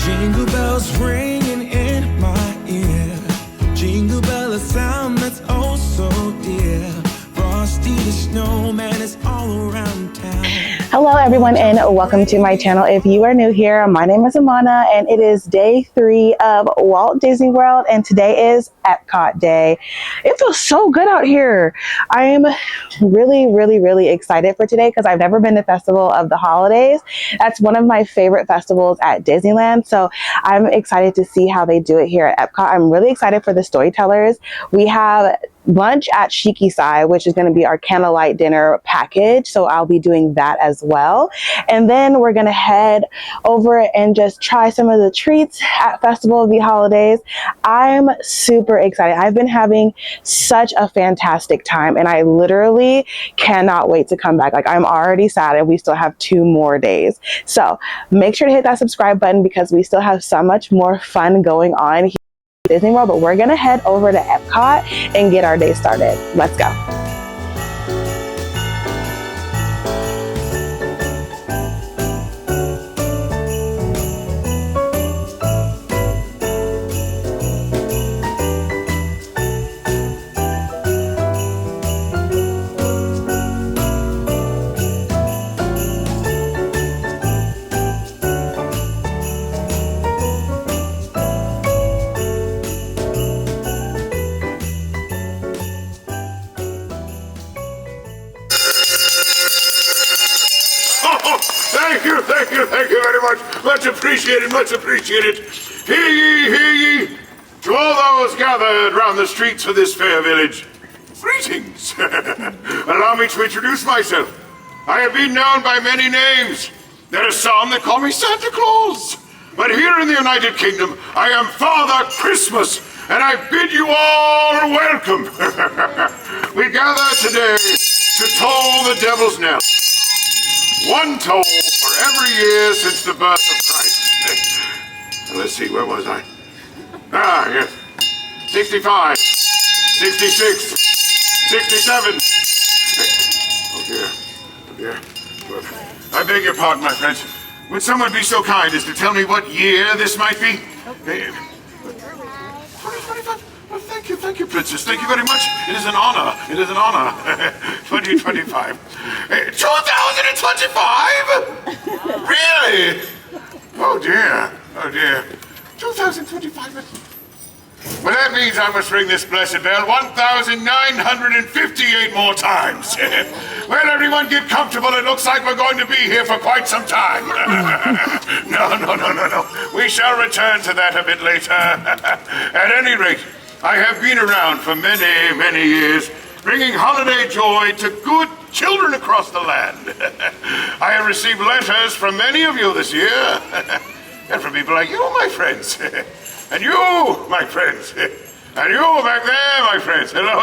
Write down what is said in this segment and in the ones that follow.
Jingle bells ringing in my ear. Jingle bell, a sound that's oh so dear. Frosty the snowman is all around town. Hello everyone and welcome to my channel. If you are new here, my name is Amana and it is day 3 of Walt Disney World and today is Epcot Day. It feels so good out here. I am really excited for today because I've never been to Festival of the Holidays. That's one of my favorite festivals at Disneyland, so I'm excited to see how they do it here at Epcot. I'm really excited for the storytellers. We have lunch at Shiki-Sai, which is going to be our candlelight dinner package, so I'll be doing that as well. And then we're going to head over and just try some of the treats at Festival of the Holidays. I'm super excited. I've been having such a fantastic time and I literally cannot wait to come back. Like, I'm already sad and we still have 2 more days. So make sure to hit that subscribe button because we still have so much more fun going on here at Disney World. But we're gonna head over to Epcot and get our day started. Let's go. Thank you very much. Much appreciated. Hear ye, to all those gathered round the streets of this fair village. Greetings. Allow me to introduce myself. I have been known by many names. There are some that call me Santa Claus. But here in the United Kingdom, I am Father Christmas, and I bid you all welcome. We gather today to toll the devil's knell. One toll for every year since the birth of Christ. Let's see, where was I? Yes. 65, 66, 67. Oh dear. I beg your pardon, my friends. Would someone be so kind as to tell me what year this might be? 2025. Well, thank you, Princess. Thank you very much. It is an honor. 2025. 2025? Really? Oh dear. 2025. Well, that means I must ring this blessed bell 1,958 more times. Well, everyone get comfortable. It looks like we're going to be here for quite some time. No. We shall return to that a bit later. At any rate, I have been around for many years, bringing holiday joy to good children across the land. I have received letters from many of you this year, and from people like you, my friends, and you, my friends, and you back there, my friends. Hello.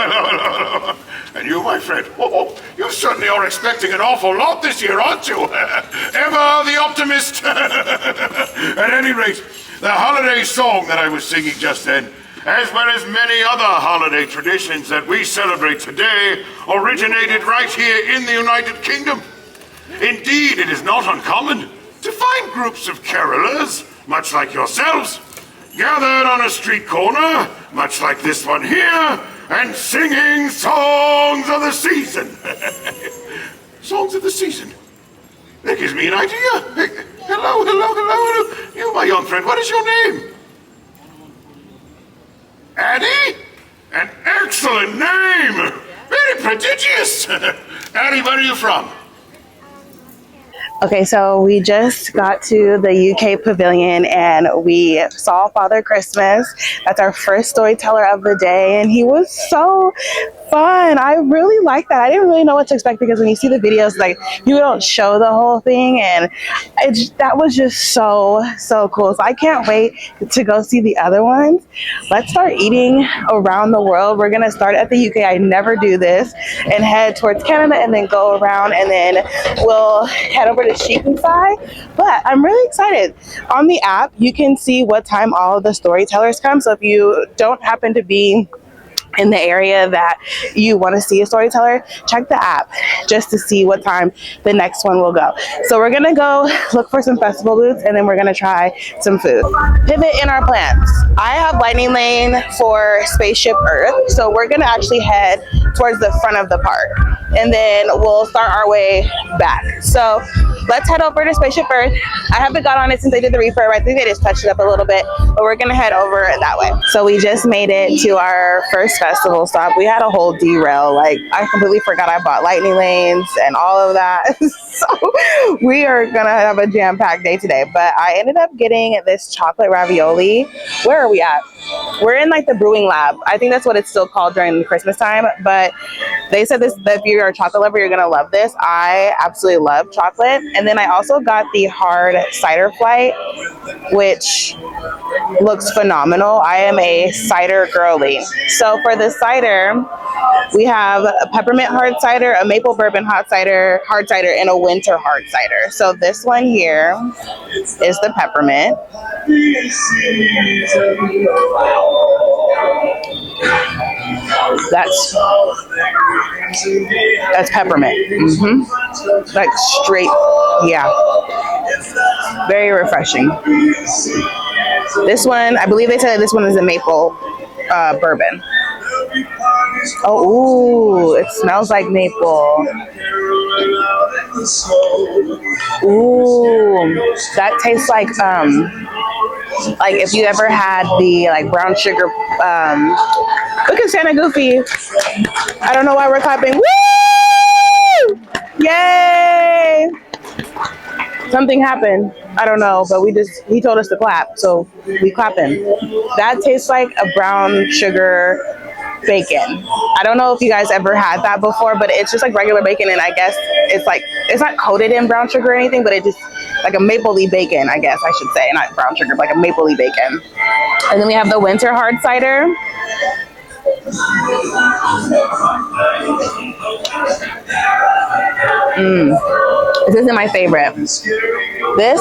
And you, my friend. Oh, you certainly are expecting an awful lot this year, aren't you? Ever the optimist. At any rate, the holiday song that I was singing just then, as well as many other holiday traditions that we celebrate today, originated right here in the United Kingdom. Indeed, it is not uncommon to find groups of carolers, much like yourselves, gathered on a street corner, much like this one here, and singing songs of the season. Songs of the season. That gives me an idea. Hello. You, my young friend, what is your name? Addie? An excellent name! Very prodigious! Addie, where are you from? Okay, so we just got to the UK Pavilion and we saw Father Christmas. That's our first storyteller of the day, and he was so fun. I really like that. I didn't really know what to expect because when you see the videos, like, you don't show the whole thing, and that was just so cool. So I can't wait to go see the other ones. Let's start eating around the world. We're gonna start at the UK. I never do this, and head towards Canada and then go around, and then we'll head over to Shiki-Sai. But I'm really excited. On the app, you can see what time all of the storytellers come. So if you don't happen to be in the area that you want to see a storyteller, check the app just to see what time the next one will go. So we're gonna go look for some festival booths, and then we're gonna try some food. Pivot in our plans. I have Lightning Lane for Spaceship Earth, so we're gonna actually head towards the front of the park, and then we'll start our way back. So let's head over to Spaceship Earth. I haven't got on it since they did the refurb. I think they just touched it up a little bit, but we're gonna head over that way. So we just made it to our first festival stop. We had a whole derail. Like, I completely forgot I bought lightning lanes and all of that. So we are gonna have a jam-packed day today. But I ended up getting this chocolate ravioli. Where are we at? We're in like the brewing lab. I think that's what it's still called during Christmas time. But they said this, that if you're a chocolate lover, you're gonna love this. I absolutely love chocolate. And then I also got the hard cider flight, which looks phenomenal. I am a cider girly. So for the cider, we have a peppermint hard cider, a maple bourbon hard cider, and a winter hard cider. So this one here is the peppermint. That's peppermint. Like straight, yeah. Very refreshing. This one, I believe they said this one is a maple bourbon. Oh, ooh, it smells like maple. Ooh, that tastes like if you ever had the like brown sugar. Look at Santa Goofy. I don't know why we're clapping. Woo! Yay! Something happened. I don't know, but he told us to clap, so we clapping. That tastes like a brown sugar bacon. I don't know if you guys ever had that before, but it's just like regular bacon, and I guess it's not coated in brown sugar or anything, but it just like a mapley bacon, I guess I should say, not brown sugar, but like a mapley bacon. And then we have the winter hard cider. This isn't my favorite. This,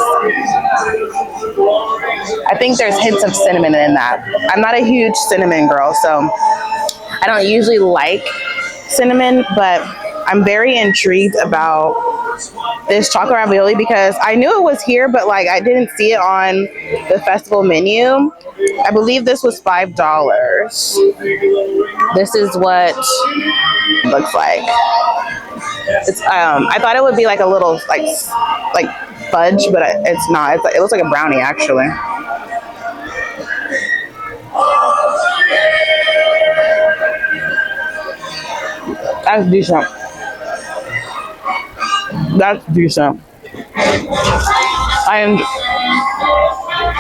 I think there's hints of cinnamon in that. I'm not a huge cinnamon girl, so I don't usually like cinnamon, but I'm very intrigued about this chocolate ravioli because I knew it was here, but like I didn't see it on the festival menu. I believe this was $5. This is what it looks like. It's I thought it would be like a little like fudge, but it's not. It looks like a brownie actually. That's decent. That's decent.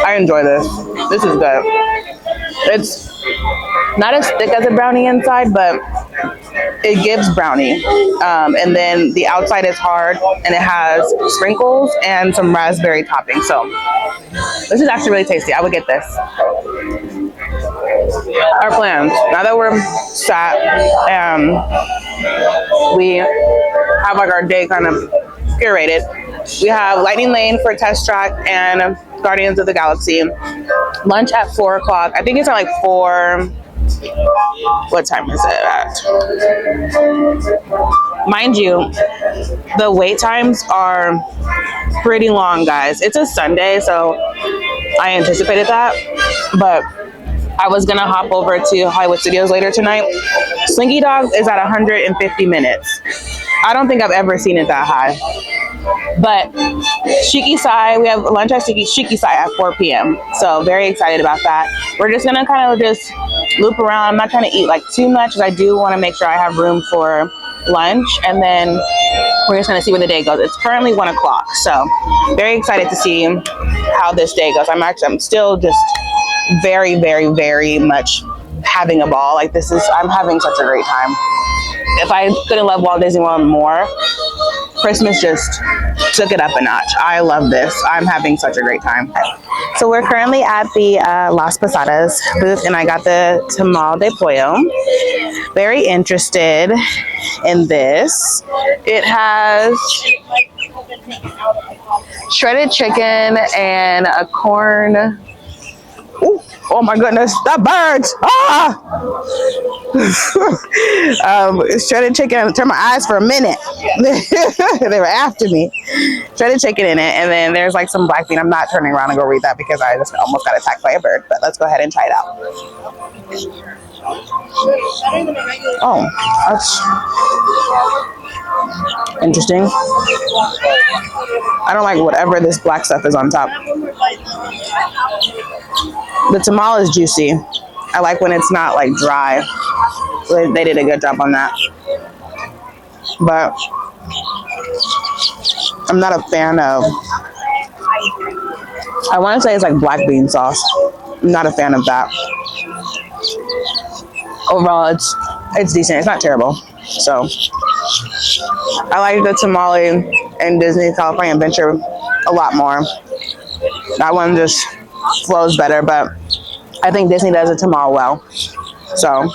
I enjoy this. This is good. It's not as thick as a brownie inside, but it gives brownie. And then the outside is hard, and it has sprinkles and some raspberry topping. So this is actually really tasty. I would get this. Our plans. Now that we're sat and we have like our day kind of curated, we have Lightning Lane for Test Track and Guardians of the Galaxy. Lunch at 4 o'clock. I think it's at like 4. What time is it at? Mind you, the wait times are pretty long, guys. It's a Sunday, so I anticipated that. But I was gonna hop over to Hollywood Studios later tonight. Slinky Dog is at 150 minutes. I don't think I've ever seen it that high. But Shiki Sai, we have lunch at Shiki Sai at 4 p.m. So very excited about that. We're just gonna kind of just loop around. I'm not trying to eat like too much because I do want to make sure I have room for lunch, and then we're just gonna see where the day goes. It's currently 1 o'clock, so very excited to see how this day goes. I'm still just very, very, very much having a ball. Like I'm having such a great time. If I couldn't love Walt Disney World more, Christmas just took it up a notch. I love this. I'm having such a great time. So we're currently at the Las Posadas booth, and I got the tamal de pollo. Very interested in this. It has shredded chicken and a corn. Ooh, Oh my goodness, the birds! Ah! Shredded chicken. Turn my eyes for a minute. They were after me. Shredded chicken in it, and then there's like some black bean. I'm not turning around and go read that because I just almost got attacked by a bird. But let's go ahead and try it out. Oh, that's interesting. I don't like whatever this black stuff is on top. The tamal is juicy. I like when it's not like dry. They did a good job on that. But I'm not a fan of, I want to say it's like black bean sauce. I'm not a fan of that. Overall, it's decent. It's not terrible. So I like the tamale in Disney California Adventure a lot more. That one just flows better, but I think Disney does a tamale well. So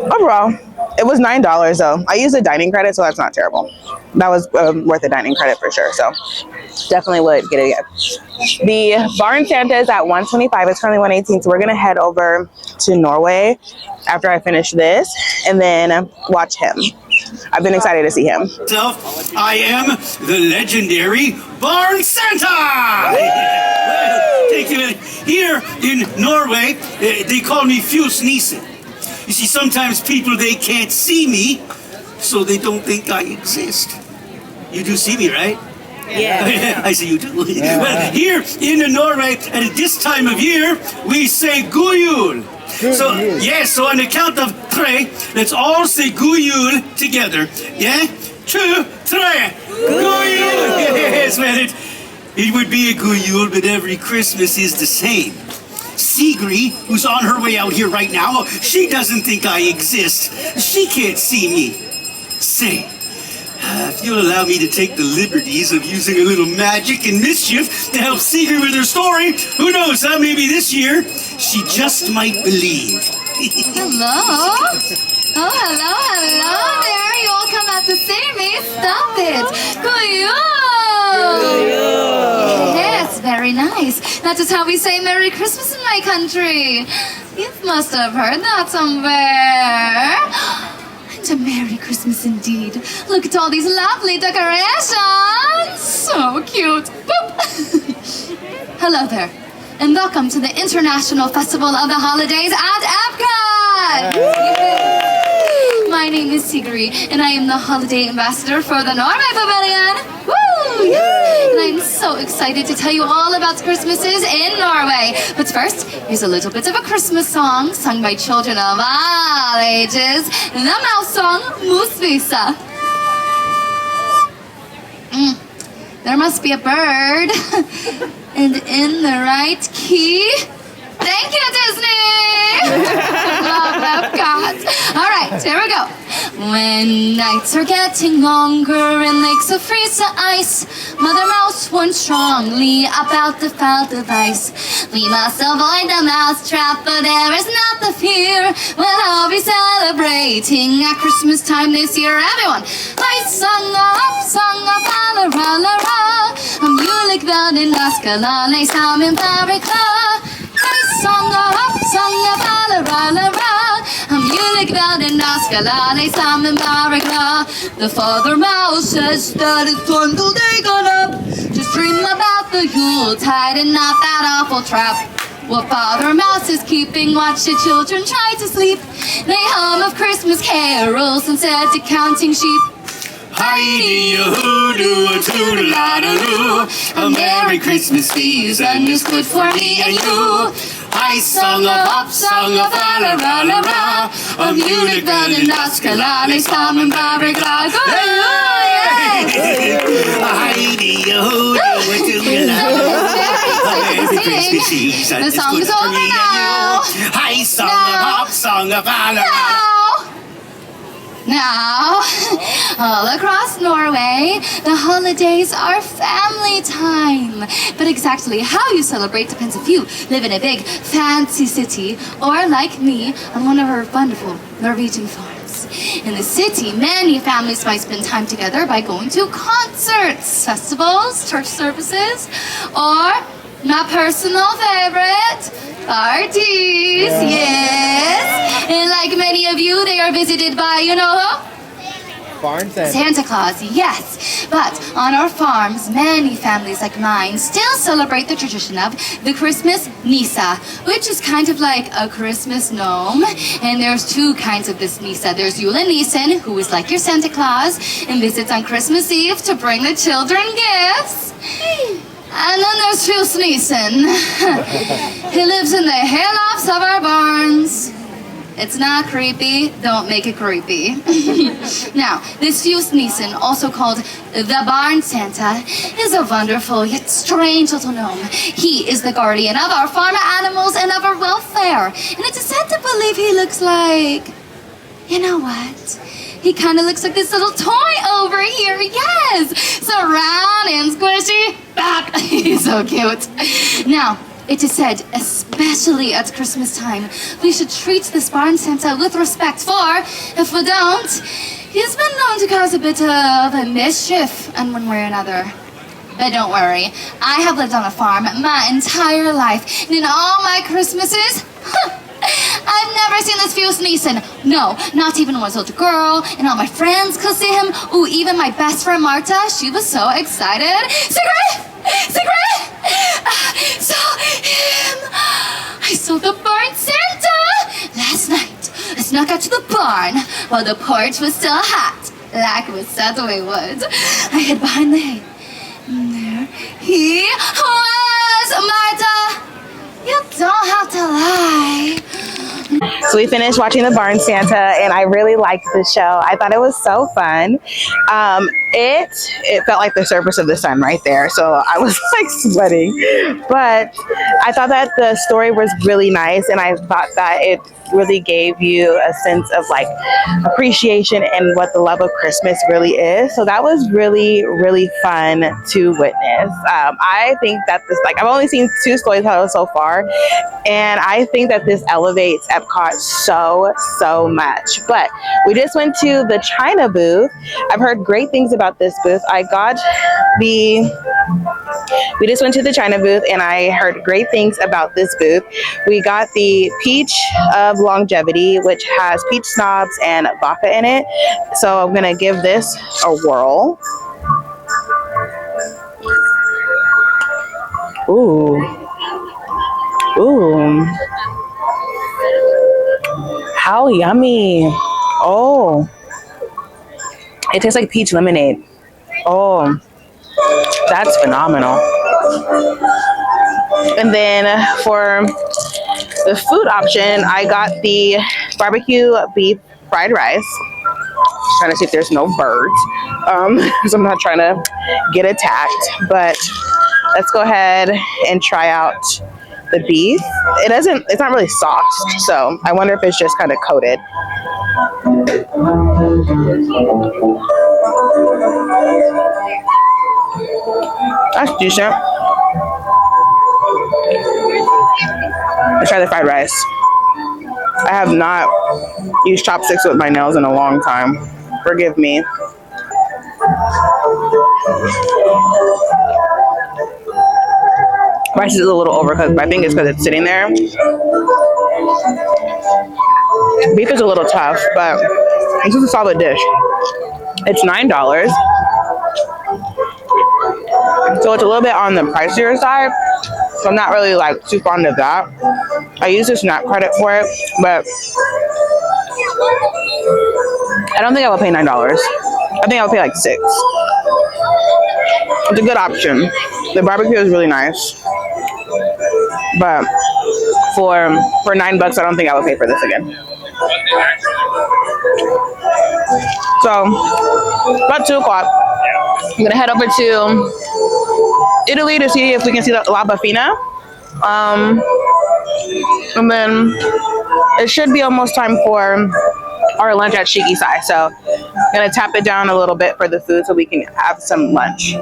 overall, it was $9 though. I used a dining credit, so that's not terrible. That was worth a dining credit for sure. So definitely would get it again. The Barn Santa is at $125. It's currently $118. So we're gonna head over to Norway after I finish this, and then watch him. I've been excited to see him. I am the legendary Barn Santa! Well, take a minute. Here in Norway, they call me Fjus Nissen. You see, sometimes people, they can't see me, so they don't think I exist. You do see me, right? Yeah. I see you do. Yeah. Well, here in Norway, at this time of year, we say God Jul. So, yes, so on the count of three, let's all say God Jul together. Yeah? 2, 3. God Jul! Yes, man, it would be a God Jul, but every Christmas is the same. Sigrid, who's on her way out here right now, she doesn't think I exist. She can't see me. Say, if you'll allow me to take the liberties of using a little magic and mischief to help Sigrid with her story, who knows, maybe this year, she just might believe. Hello? Oh, hello there. You all come out to see me. Stop it. Yes, very nice. That is how we say Merry Christmas in my country. You must have heard that somewhere. And a Merry Christmas indeed. Look at all these lovely decorations. So cute. Boop. Hello there. And welcome to the International Festival of the Holidays at Epcot. My name is Sigrid, and I am the holiday ambassador for the Norway Pavilion. Woo! Yes. And I'm so excited to tell you all about Christmases in Norway. But first, here's a little bit of a Christmas song sung by children of all ages. The mouse song, Musvisa. There must be a bird. And in the right key. Thank you, Disney! Love Epcot. All right, here we go. When nights are getting longer and lakes of freezing ice, Mother Mouse warns strongly about the foul device. We must avoid the mouse trap, but there is not the fear. We'll all be celebrating at Christmas time this year. Everyone, I sung up, la la la la. Julik världen naskalale samen parikla. Sånger la la la. Julik världen naskalale samen parikla. The Father Mouse says that it's time to dig on up. Just dream about the Yuletide and not that awful trap. While Father Mouse is keeping watch, the children try to sleep. They hum of Christmas carols instead of counting sheep. Heidi-o-hoo-doo, toodle-la-doo-doo. A Merry Christmas season is good for me and you. I sung a hop, sung a fa-la-ra-la-ra. Julik världen naskalale samen parikla. Heidi-o-hoo-doo, toodle-la-doo-doo. The song is over now. I sung a hop, sung a fa-la-ra-la-ra. Now, all across Norway, the holidays are family time. But exactly how you celebrate depends if you live in a big, fancy city or, like me, on one of our wonderful Norwegian farms. In the city, many families might spend time together by going to concerts, festivals, church services, or, my personal favorite, parties. Yes. And like many of you, they are visited by, you know who? Barn Santa. Santa Claus, yes. But on our farms, many families like mine still celebrate the tradition of the Christmas Nisa, which is kind of like a Christmas gnome. And there's two kinds of this Nisa. There's Yule Nisan, who is like your Santa Claus and visits on Christmas Eve to bring the children gifts. And then there's Fuse Nisan. He lives in the haylofts of our barns. It's not creepy. Don't make it creepy. Now, this Fuse Nisan, also called the Barn Santa, is a wonderful yet strange little gnome. He is the guardian of our farm animals and of our welfare. And it's said to believe he looks like... You know what? He kind of looks like this little toy over here. Yes! So round and squishy. Back. He's so cute. Now, it is said, especially at Christmas time, we should treat this barn Santa with respect, for if we don't, he's been known to cause a bit of a mischief in one way or another. But don't worry, I have lived on a farm my entire life, and in all my Christmases, I've never seen this Fuse Nisan. No, not even when I was a little girl, and all my friends could see him. Ooh, even my best friend Marta, she was so excited. Secret! Secret! Saw him! I saw the barn Santa! Last night, I snuck out to the barn while the porch was still hot, like we said we would. I hid behind the hay. And there he was! Marta! You don't have to lie. So we finished watching the Barn Santa, and I really liked the show. I thought it was so fun. It felt like the surface of the sun right there, so I was like sweating. But I thought that the story was really nice, and I thought that it really gave you a sense of like appreciation and what the love of Christmas really is. So that was really, really fun to witness. I think that this, like, I've only seen 2 storytellers so far, and I think that this elevates Epcot so much. But we just went to the China booth. I've heard great things about this booth. We just went to the China booth, and I heard great things about this booth. We got the Peach of Longevity, which has peach snobs and vodka in it. So I'm gonna give this a whirl. Ooh. Ooh. How yummy. Oh. It tastes like peach lemonade. Oh. That's phenomenal. And then for the food option, I got the barbecue beef fried rice. Just trying to see if there's no birds, because I'm not trying to get attacked. But let's go ahead and try out the beef. It's not really sauced, so I wonder if it's just kind of coated. That's decent. Let's try the fried rice. I have not used chopsticks with my nails in a long time. Forgive me. Rice is a little overcooked, but I think it's because it's sitting there. Beef is a little tough, but this is a solid dish. It's $9. So it's a little bit on the pricier side. So I'm not really like too fond of that. I use the snack credit for it, but I don't think I will pay $9. I think I'll pay like $6. It's a good option. The barbecue is really nice, but for $9, I don't think I would pay for this again. So about 2 o'clock, I'm gonna head over to Italy to see if we can see the La Bafina. And then it should be almost time for our lunch at Shiki Sai. So I'm gonna tap it down a little bit for the food so we can have some lunch.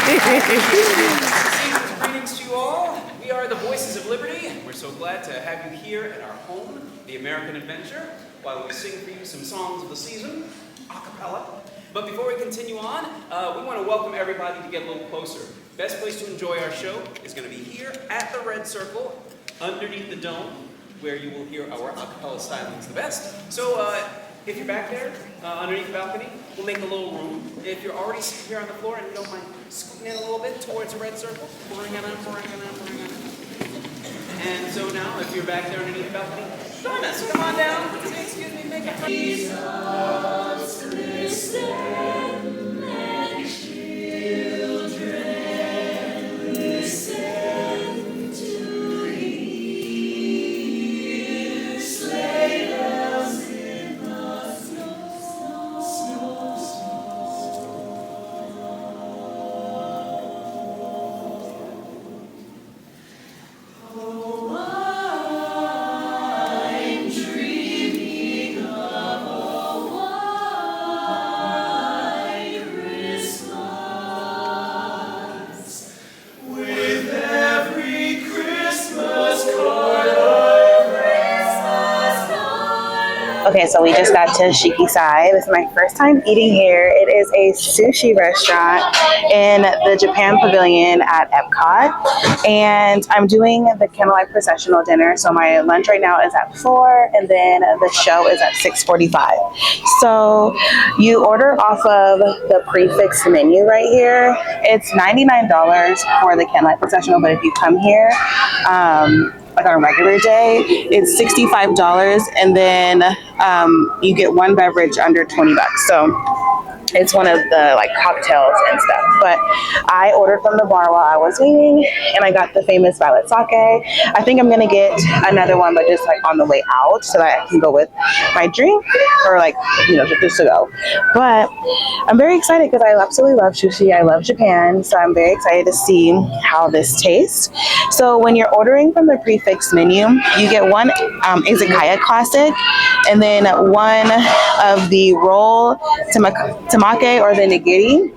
Greetings to you all. We are the Voices of Liberty. We're so glad to have you here at our home, the American Adventure, while we sing for you some songs of the season, a cappella. But before we continue on, we want to welcome everybody to get a little closer. Best place to enjoy our show is going to be here at the Red Circle, underneath the dome, where you will hear our a cappella stylings the best. So if you're back there, underneath the balcony, we'll make a little room. If you're already sitting here on the floor and you don't mind scooting in a little bit towards the Red Circle, bring it on. And so now, if you're back there underneath the balcony, join us. Come on down. Excuse me, make it Okay, so we just got to Shikisai. This is my first time eating here. It is a sushi restaurant in the Japan Pavilion at Epcot. And I'm doing the Candlelight Processional dinner. So my lunch right now is at 4, and then the show is at 6:45. So you order off of the prefix menu right here. It's $99 for the Candlelight Processional, but if you come here, like on a regular day, it's $65, and then you get one beverage under $20. So it's one of the like cocktails and stuff. But I ordered from the bar while I was waiting, and I got the famous violet sake. I think I'm gonna get another one, but just like on the way out, so that I can go with my drink, or like, you know, just to go. But I'm very excited because I absolutely love sushi. I love Japan, so I'm very excited to see how this tastes. So when you're ordering from the prefix menu, you get one izakaya classic, and then one of the roll tamake or the nigiri,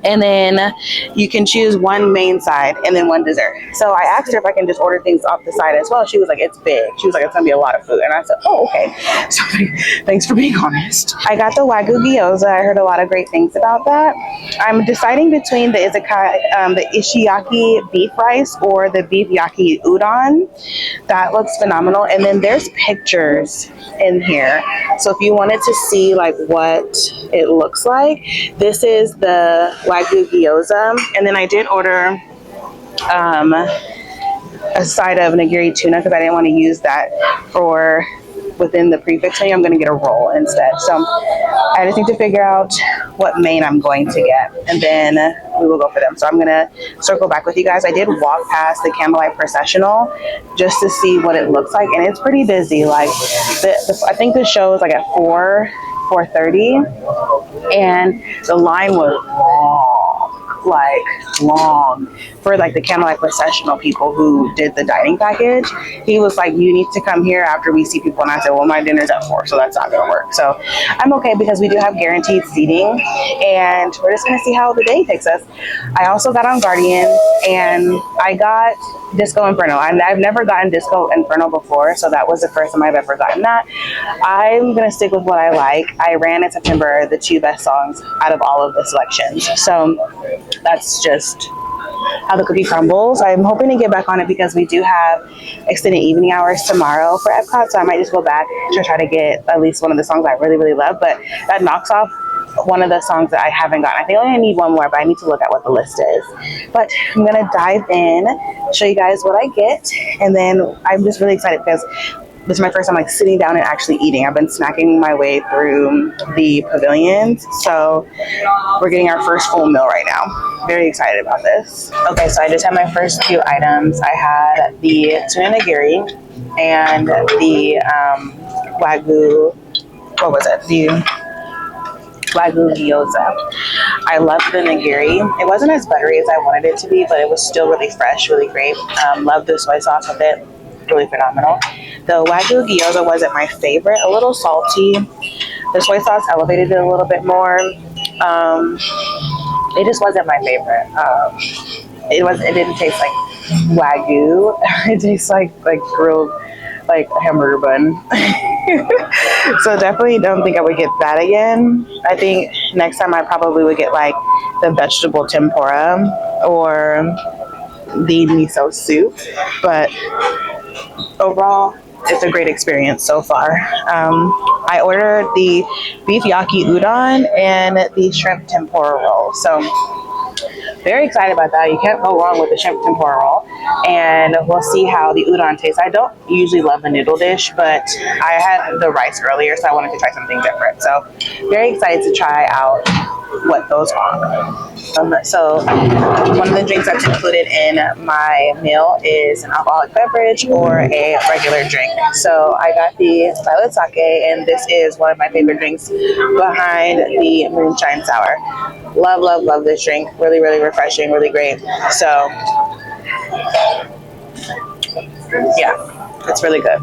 and then you can choose one main side and then one dessert. So I asked her if I can just order things off the side as well. She was like, it's big. She was like, it's gonna be a lot of food. And I said, oh, okay. So thanks for being honest. I got the wagyu gyoza. I heard a lot of great things about that. I'm deciding between the izakaya, the ishiyaki beef rice or the beef yaki udon. That looks phenomenal. And then there's pictures in here. So if you wanted to see like what it looks like, this is the wagyu gyoza. And then I did order a side of nigiri tuna because I didn't want to use that for within the prefix menu. I'm going to get a roll instead. So I just need to figure out what main I'm going to get, and then we will go for them. So I'm going to circle back with you guys. I did walk past the Candlelight Processional just to see what it looks like, and it's pretty busy. Like I think the show is like at 4:30, and the line was long for like the Candlelight Processional people who did the dining package. He was like, you need to come here after we see people, and I said, well, my dinner's at 4, so that's not gonna work. So I'm okay because we do have guaranteed seating, and we're just gonna see how the day takes us. I also got on Guardian, and I got Disco Inferno. I've never gotten Disco Inferno before, so that was the first time I've ever gotten that. I'm gonna stick with what I like. I ran in September the 2 best songs out of all of the selections, so that's just how the cookie crumbles. I'm hoping to get back on it because we do have extended evening hours tomorrow for Epcot, so I might just go back to try to get at least one of the songs I really, really love. But that knocks off one of the songs that I haven't gotten. I think I only need one more, but I need to look at what the list is. But I'm gonna dive in, show you guys what I get, and then I'm just really excited because this is my first time like sitting down and actually eating. I've been snacking my way through the pavilions, so we're getting our first full meal right now. Very excited about this. Okay, so I just had my first few items. I had the tuna nigiri and the wagyu, what was it? The wagyu gyoza. I loved the nigiri. It wasn't as buttery as I wanted it to be, but it was still really fresh, really great. Loved the soy sauce with it. Really phenomenal. The wagyu gyoza wasn't my favorite. A little salty. The soy sauce elevated it a little bit more. It just wasn't my favorite. It didn't taste like wagyu. It tastes like grilled like a hamburger bun. So definitely don't think I would get that again. I think next time I probably would get like the vegetable tempura or the miso soup. But overall, it's a great experience so far. I ordered the beef yaki udon and the shrimp tempura roll. So very excited about that. You can't go wrong with the shrimp tempura roll. And we'll see how the udon tastes. I don't usually love the noodle dish, but I had the rice earlier, so I wanted to try something different. So very excited to try out what those are. So one of the drinks that's included in my meal is an alcoholic beverage or a regular drink. So I got the violet sake, and this is one of my favorite drinks behind the moonshine sour. Love, love, love this drink. Really, really refreshing, really great. So yeah, it's really good.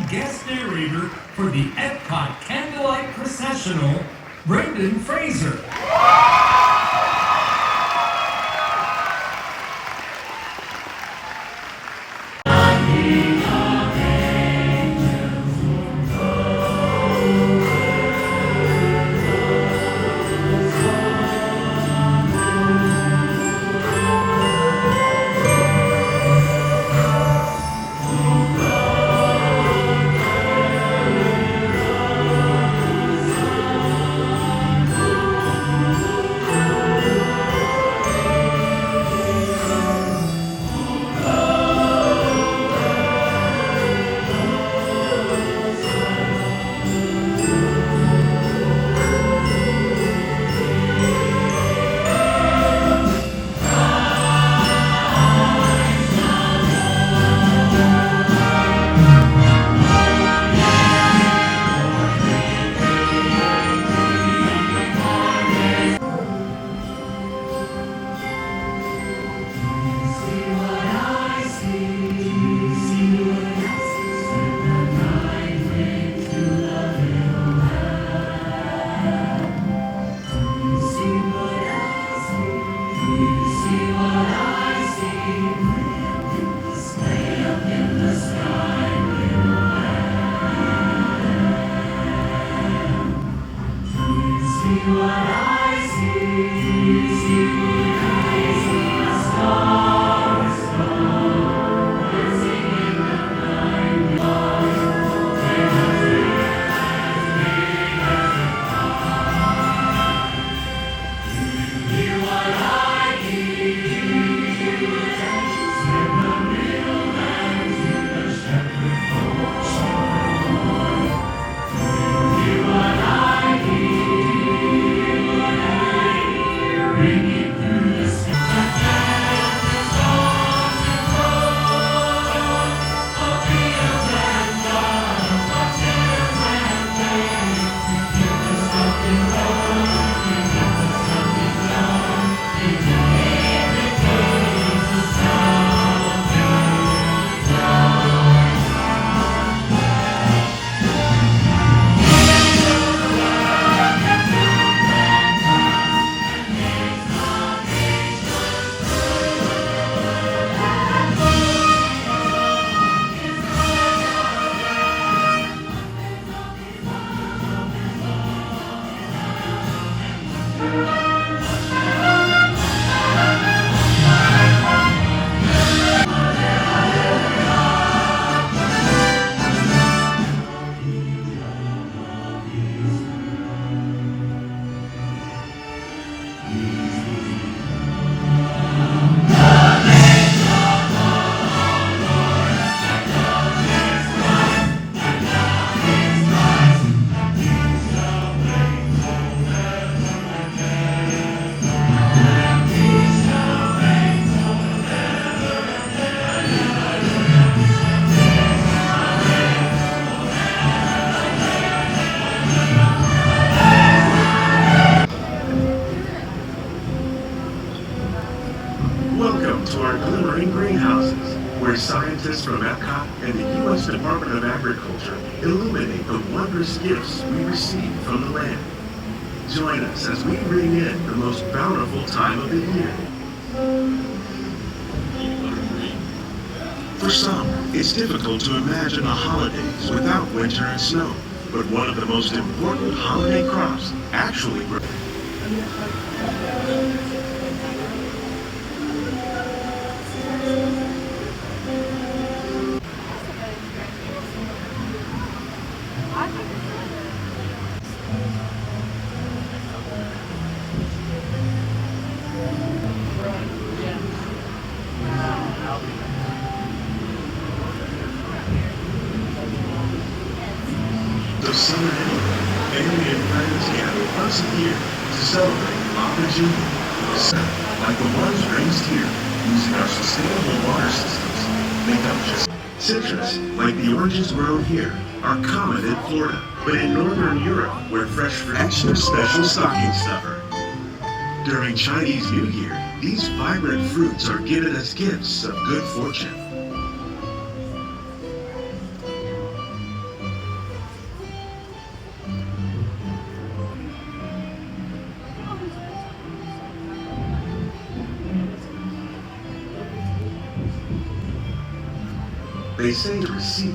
Guest narrator for the Epcot Candlelight Processional, Fraser. Welcome to our glimmering greenhouses, where scientists from Epcot and the U.S. Department of Agriculture illuminate the wondrous gifts we receive from the land. Join us as we ring in the most bountiful time of the year. For some, it's difficult to imagine the holidays without winter and snow, but one of the most important holiday crops actually grows. The summer anyway, family and friends gather once a year to celebrate Papa Junior, like the ones raised here, using our sustainable water systems. They don't just citrus, like the oranges grown here, are common in Florida, but in Northern Europe, where fresh fruit extra special stocking stuffer. During Chinese New Year, these vibrant fruits are given as gifts of good fortune. They say to receive,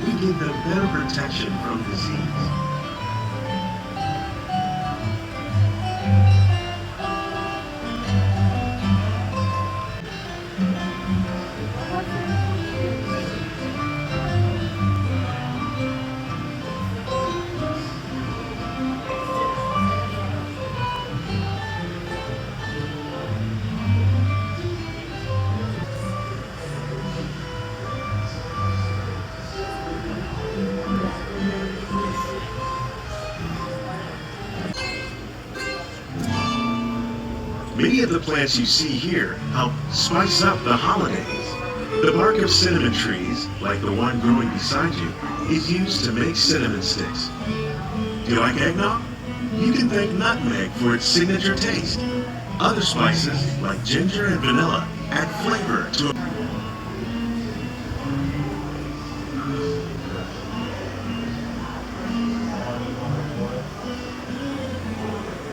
we give them better protection from disease. Many of the plants you see here help spice up the holidays. The bark of cinnamon trees, like the one growing beside you, is used to make cinnamon sticks. Do you like eggnog? You can thank nutmeg for its signature taste. Other spices, like ginger and vanilla, add flavor to